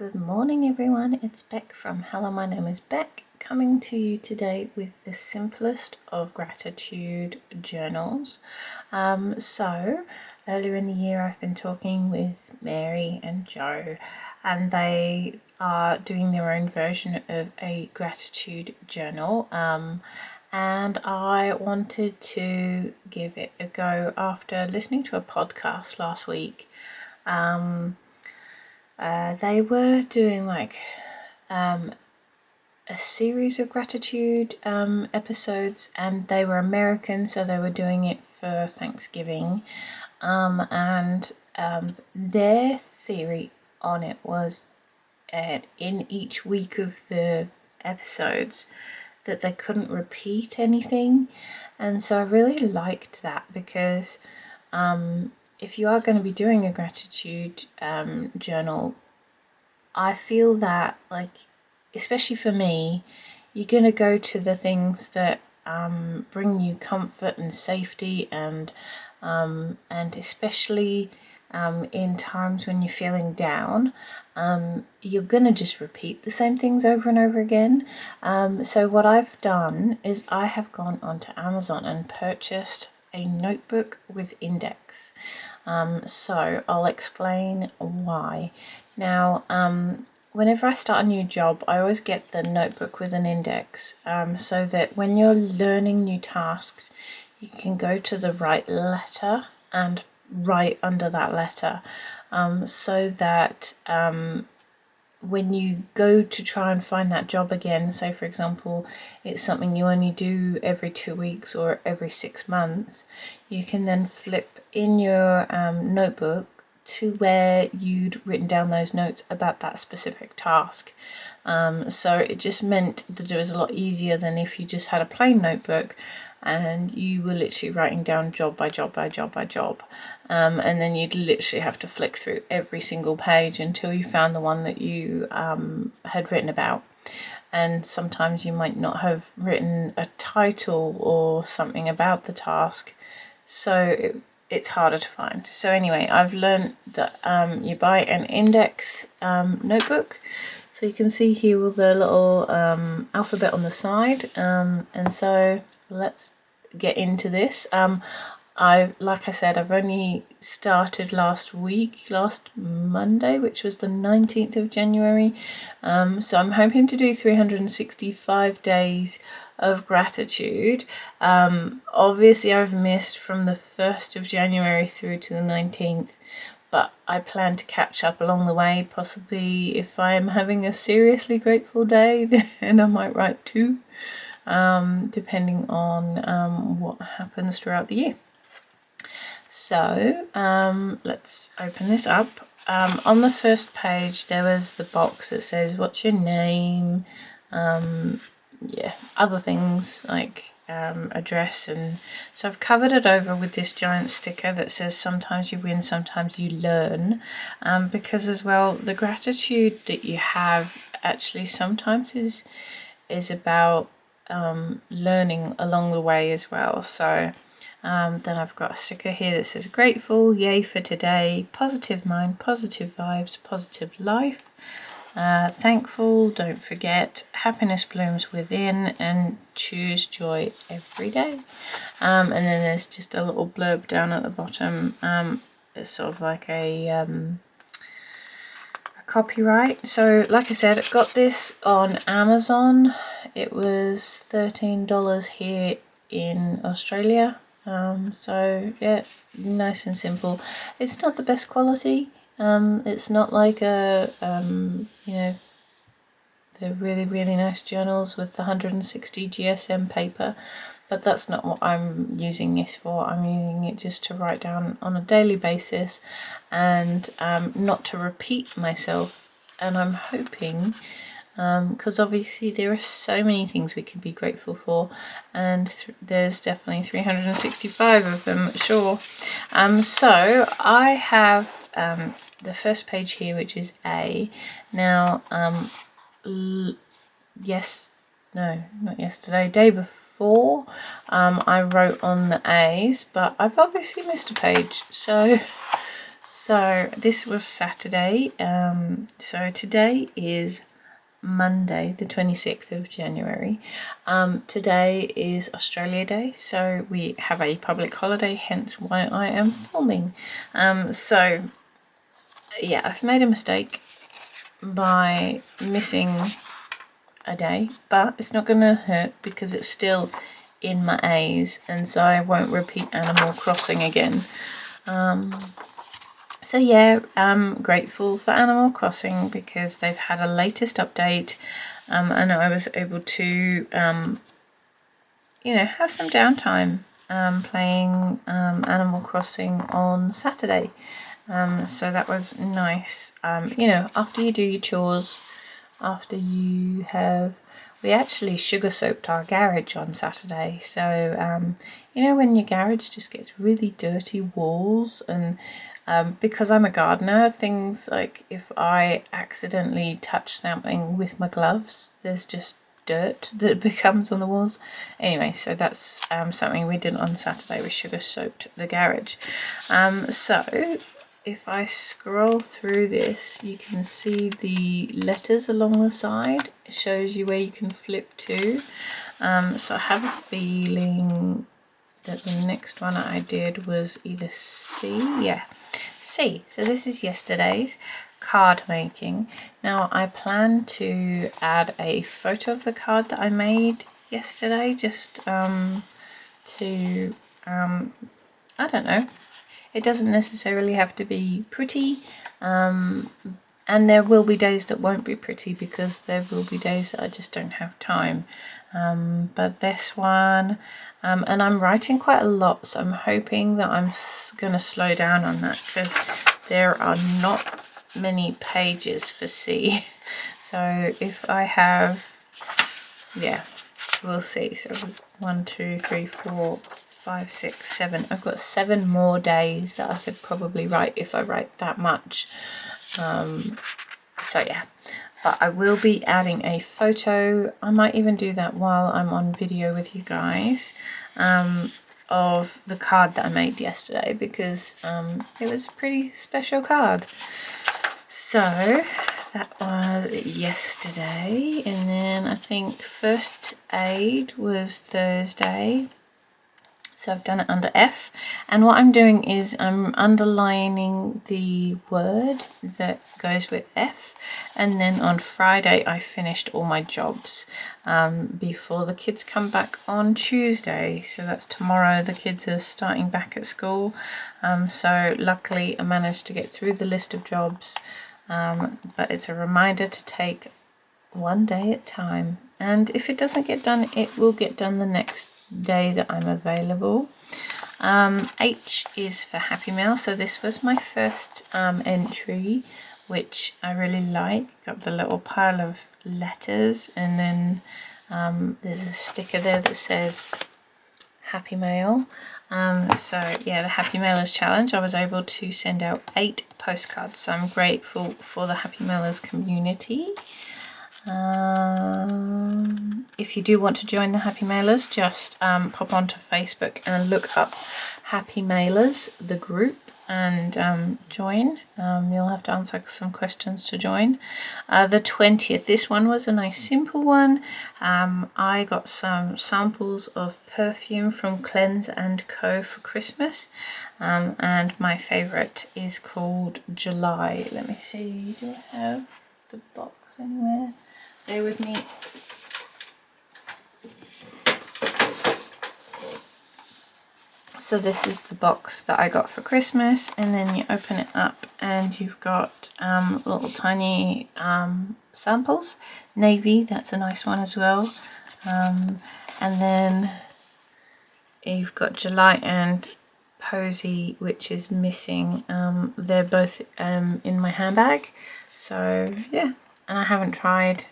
Good morning everyone, it's Beck from Hello, my name is Beck, coming to you today with the simplest of gratitude journals. So earlier in the year I've been talking with Mary and Joe, and they are doing their own version of a gratitude journal, and I wanted to give it a go after listening to a podcast last week. They were doing like a series of gratitude episodes, and they were American, so they were doing it for Thanksgiving, and their theory on it was in each week of the episodes that they couldn't repeat anything, and so I really liked that because if you are going to be doing a gratitude journal, I feel that, like, especially for me, you're going to go to the things that bring you comfort and safety, and especially in times when you're feeling down, you're going to just repeat the same things over and over again. So what I've done is I have gone onto Amazon and purchased a notebook with index. So I'll explain why. Now, whenever I start a new job, I always get the notebook with an index, so that when you're learning new tasks, you can go to the right letter and write under that letter, so that when you go to try and find that job again, say for example it's something you only do every 2 weeks or every 6 months, you can then flip in your notebook to where you'd written down those notes about that specific task. So it just meant that it was a lot easier than if you just had a plain notebook and you were literally writing down job by job by job by job, and then you'd literally have to flick through every single page until you found the one that you had written about. And sometimes you might not have written a title or something about the task, so it's harder to find. So anyway, I've learned that you buy an index notebook. So you can see here with the little alphabet on the side, and so let's get into this. Like I said, I've only started last Monday, which was the 19th of January. So I'm hoping to do 365 days of gratitude. Obviously I've missed from the 1st of January through to the 19th, but I plan to catch up along the way. Possibly if I am having a seriously grateful day, then I might write 2, depending on what happens throughout the year. So let's open this up. On the first page there was the box that says what's your name, other things like address, and so I've covered it over with this giant sticker that says sometimes you win, sometimes you learn, because as well the gratitude that you have actually sometimes is about learning along the way as well. So then I've got a sticker here that says grateful, yay for today, positive mind, positive vibes, positive life, thankful, don't forget, happiness blooms within, and choose joy every day. And then there's just a little blurb down at the bottom. It's sort of like a copyright. So like I said, I got this on Amazon. It was $13 here in Australia. So yeah, nice and simple. It's not the best quality. It's not like a the really nice journals with the 160 GSM paper, but that's not what I'm using this for. I'm using it just to write down on a daily basis, and not to repeat myself. And I'm hoping, because obviously there are so many things we can be grateful for, and there's definitely 365 of them, sure. So I have the first page here, which is A. Now, day before, I wrote on the A's, but I've obviously missed a page, so So this was Saturday. So today is Monday, the 26th of January. Today is Australia Day, so we have a public holiday, hence why I am filming. So yeah, I've made a mistake by missing a day, but it's not gonna hurt because it's still in my A's, and so I won't repeat Animal Crossing again. So yeah, I'm grateful for Animal Crossing because they've had a latest update, and I was able to, have some downtime playing Animal Crossing on Saturday. So that was nice. After you do your chores, after you have... We actually sugar soaped our garage on Saturday. So, when your garage just gets really dirty walls, and because I'm a gardener, things like if I accidentally touch something with my gloves, there's just dirt that becomes on the walls. Anyway, so that's something we did on Saturday. We sugar soaped the garage. So if I scroll through this, you can see the letters along the side. It shows you where you can flip to. So I have a feeling that the next one I did was either C. Yeah, C. So this is yesterday's card making. Now I plan to add a photo of the card that I made yesterday, just I don't know. It doesn't necessarily have to be pretty, and there will be days that won't be pretty because there will be days that I just don't have time. But this one, and I'm writing quite a lot, so I'm hoping that I'm going to slow down on that because there are not many pages for C. So if I have, yeah, we'll see. So 1, 2, 3, 4, 5, 6, 7. I've got 7 more days that I could probably write if I write that much. So yeah, but I will be adding a photo. I might even do that while I'm on video with you guys, of the card that I made yesterday because it was a pretty special card. So that was yesterday, and then I think first aid was Thursday. So I've done it under F, and what I'm doing is I'm underlining the word that goes with F, and then on Friday I finished all my jobs before the kids come back on Tuesday. So that's tomorrow. The kids are starting back at school, so luckily I managed to get through the list of jobs, but it's a reminder to take one day at a time, and if it doesn't get done, it will get done the next day that I'm available. H is for Happy Mail, so this was my first entry, which I really like. Got the little pile of letters, and then there's a sticker there that says Happy Mail. So yeah, the Happy Mailers Challenge, I was able to send out 8 postcards, so I'm grateful for the Happy Mailers community. If you do want to join the Happy Mailers, just pop onto Facebook and look up Happy Mailers, the group, and join. You'll have to answer some questions to join. The 20th, this one was a nice simple one. I got some samples of perfume from Cleanse & Co. for Christmas, and my favourite is called July. Let me see, do I have the box anywhere? Bear with me. So this is the box that I got for Christmas, and then you open it up and you've got little tiny samples. Navy, that's a nice one as well. And then you've got July and Posy, which is missing. They're both in my handbag. So yeah, and I haven't tried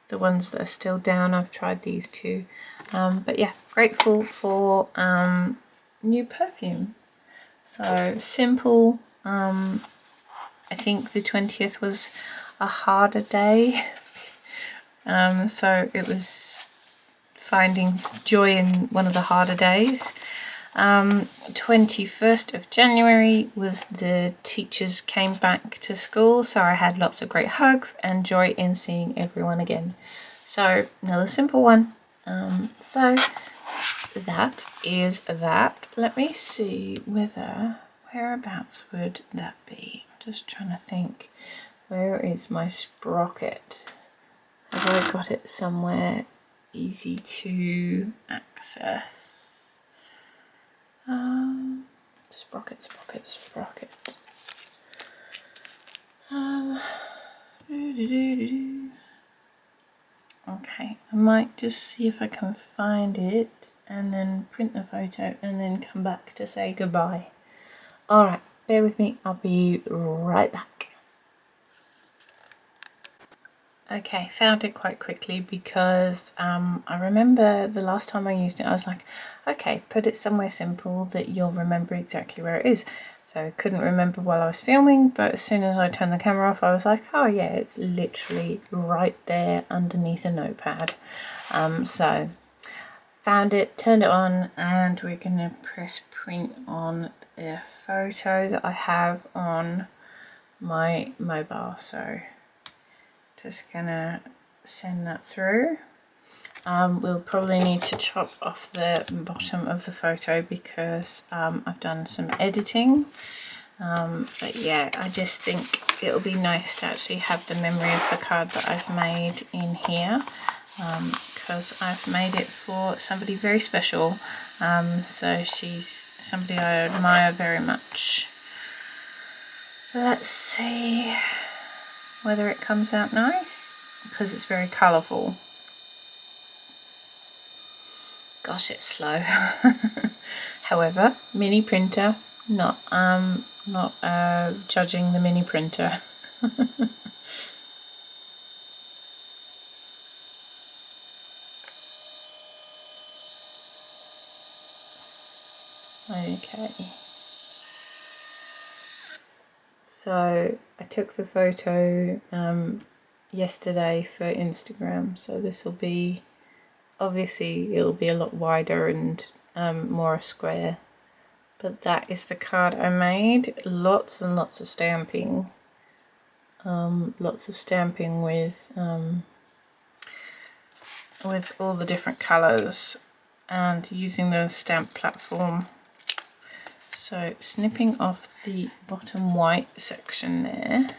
the ones that are still down. I've tried these 2. But yeah, grateful for new perfume. So simple. I think the 20th was a harder day. So it was finding joy in one of the harder days. 21st of January was the teachers came back to school, so I had lots of great hugs and joy in seeing everyone again. So another simple one. So that is that. Let me see whereabouts would that be? Just trying to think. Where is my sprocket? Have I got it somewhere easy to access? Sprocket. Okay, I might just see if I can find it and then print the photo and then come back to say goodbye. Alright, bear with me, I'll be right back. Okay, found it quite quickly because I remember the last time I used it, I was like, okay, put it somewhere simple that you'll remember exactly where it is. So I couldn't remember while I was filming, but as soon as I turned the camera off, I was like, oh yeah, it's literally right there underneath a notepad. So found it, turned it on, and we're going to press print on the photo that I have on my mobile. So just gonna send that through. We'll probably need to chop off the bottom of the photo because I've done some editing. But yeah, I just think it'll be nice to actually have the memory of the card that I've made in here, because I've made it for somebody very special. So she's somebody I admire very much. Let's see whether it comes out nice, because it's very colourful. Gosh, it's slow. However, mini printer, not judging the mini printer. Okay. So I took the photo yesterday for Instagram, so this will be, obviously it'll be a lot wider and more a square, but that is the card I made. Lots and lots of stamping, with all the different colours and using the stamp platform. So snipping off the bottom white section there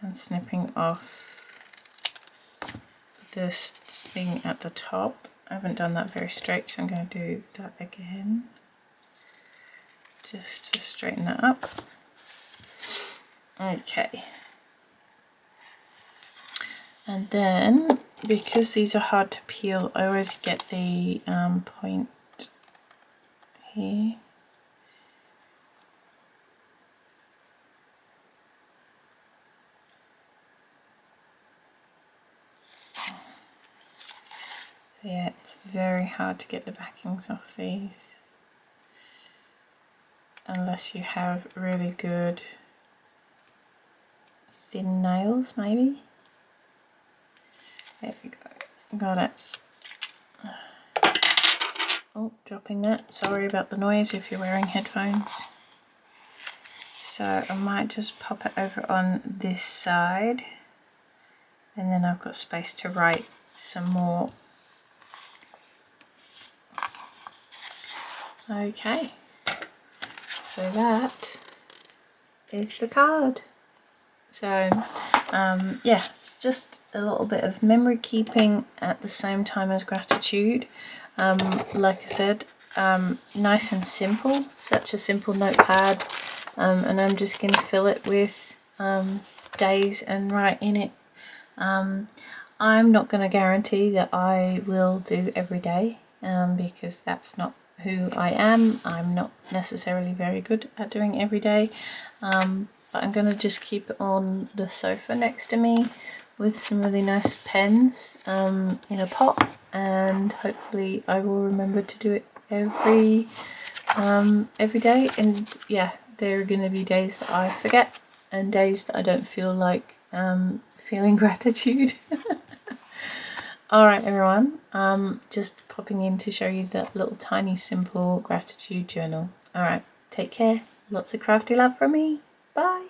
and snipping off this thing at the top. I haven't done that very straight, so I'm going to do that again just to straighten that up. Okay, and then because these are hard to peel, I always get the point here. So yeah, it's very hard to get the backings off these unless you have really good thin nails, maybe. There we go, got it. Oh, dropping that. Sorry about the noise if you're wearing headphones. So I might just pop it over on this side, and then I've got space to write some more. Okay, so that is the card. So yeah, it's just a little bit of memory keeping at the same time as gratitude. Like I said, nice and simple, such a simple notepad, and I'm just going to fill it with days and write in it. I'm not going to guarantee that I will do every day, because that's not who I am. I'm not necessarily very good at doing every day, but I'm going to just keep it on the sofa next to me with some really nice pens in a pot, and hopefully I will remember to do it every day. And yeah, there are going to be days that I forget and days that I don't feel like feeling gratitude. All right, everyone. Just popping in to show you that little tiny simple gratitude journal. All right, take care. Lots of crafty love from me. Bye.